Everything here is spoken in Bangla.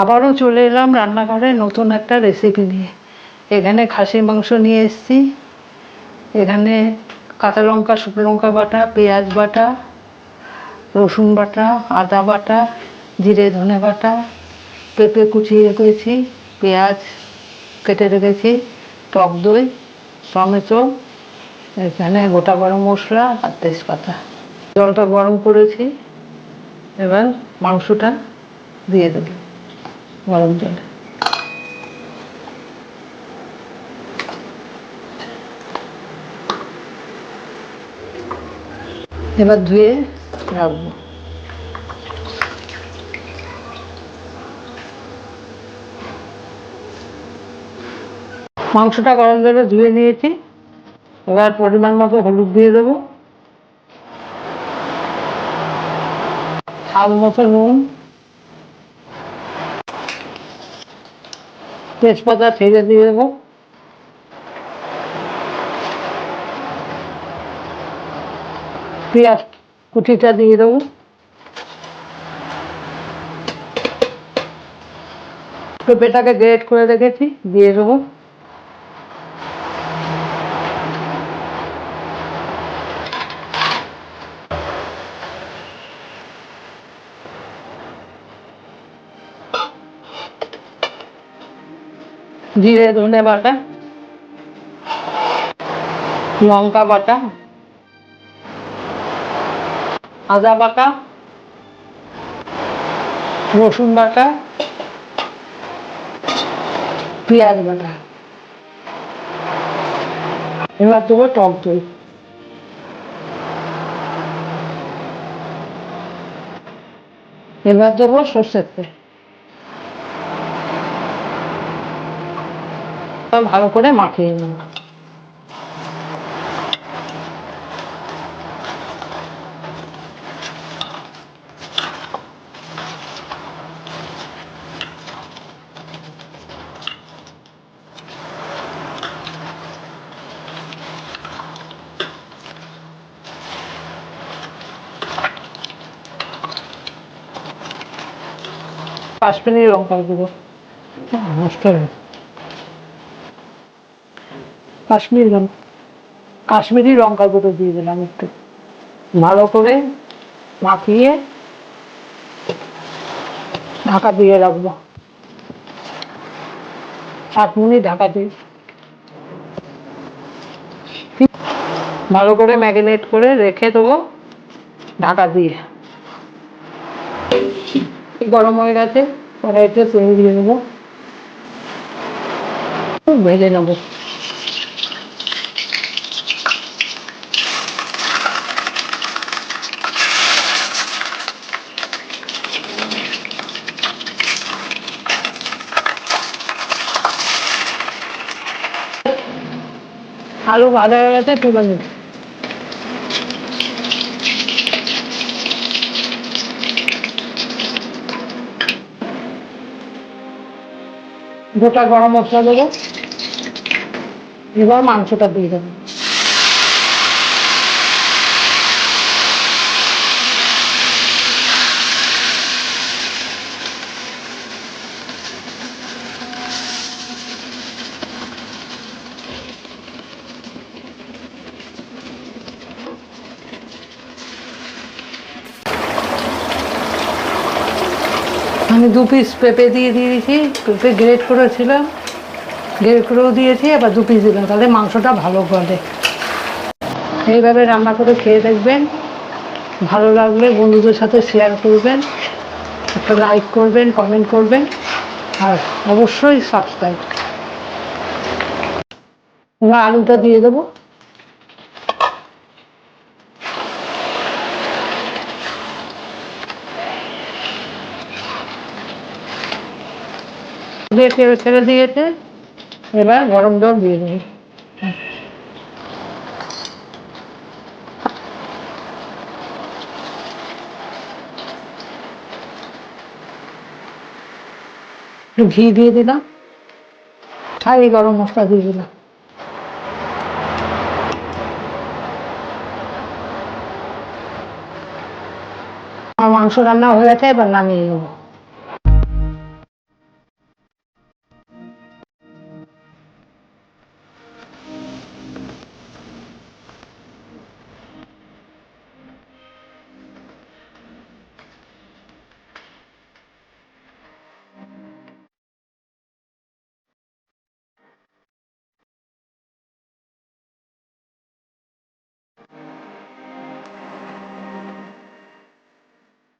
আবারও চলে এলাম রান্নাঘরে নতুন একটা রেসিপি নিয়ে। এখানে খাসির মাংস নিয়ে এসেছি। এখানে কাঁচা লঙ্কা, শুকনো লঙ্কা বাটা, পেঁয়াজ বাটা, রসুন বাটা, আদা বাটা, জিরে ধনে বাটা, পেঁপে কুচিয়ে রেখেছি, পেঁয়াজ কেটে রেখেছি, টক দই, টমেটো, এখানে গোটা গরম মশলা আর তেজপাতা। জলটা গরম করেছি, এবার মাংসটা দিয়ে দেব গরম জলে। এবার ধুয়ে রাখবো। মাংসটা গরম জলে ধুয়ে নিয়েছি। এবার পরিমাণ মতো হলুদ দিয়ে দেবো, স্বাদ মতো নুন, তেজপাতা ছেড়ে দিয়ে দেবো, পেঁয়াজ কুচিটা দিয়ে দেবো, পেঁপেটাকে গ্রেট করে রেখেছি দিয়ে দেবো, জিরে ধনে বাটা, লঙ্কা বাটা, আদা বাটা, রসুন বাটা, পেঁয়াজ বাটা। এবার দেবো টক দই। এবার দেবো সর্ষের তেল। ভালো করে মাখিয়ে নেব। কাশ্মীরি লঙ্কা গুঁড়ো নষ্ট হয়ে, কাশ্মীরি লঙ্কা গুঁড়ো দিয়ে দিলাম একটু। ভালো করে মাখিয়ে ঢাকা দিয়ে রাখবো, 7 মিনিট ঢাকা দিয়ে। ভালো করে ম্যারিনেট করে রেখে দেবো ঢাকা দিয়ে। গরম হয়ে গেছে, কড়াইতে তেল দিয়ে দেবো, ভেজে নেবো। আলু ভাজা হয়ে গেছে, তুলে নেব। গোটা গরম মশলা দেবো, এবার মাংসটা দিয়ে দেবো। আমি 2 পিস পেঁপে দিয়ে দিয়েছি, পেঁপে গ্রেট করেছিলাম, গ্রেট করেও দিয়েছি, আবার 2 পিস দিলাম, তাহলে মাংসটা ভালো গলে। এইভাবে রান্না করে খেয়ে দেখবেন, ভালো লাগলে বন্ধুদের সাথে শেয়ার করবেন, একটা লাইক করবেন, কমেন্ট করবেন, আর অবশ্যই সাবস্ক্রাইব। এবার আলুটা দিয়ে দেবো, ছেড়ে দিয়েছে। এবার গরম জল দিয়ে দেবো, একটু ঘি দিয়ে দিলাম, আর এই গরম মশলা দিয়ে দিলাম। আমার মাংস রান্না হয়ে গেছে, এবার নামিয়ে নেবো।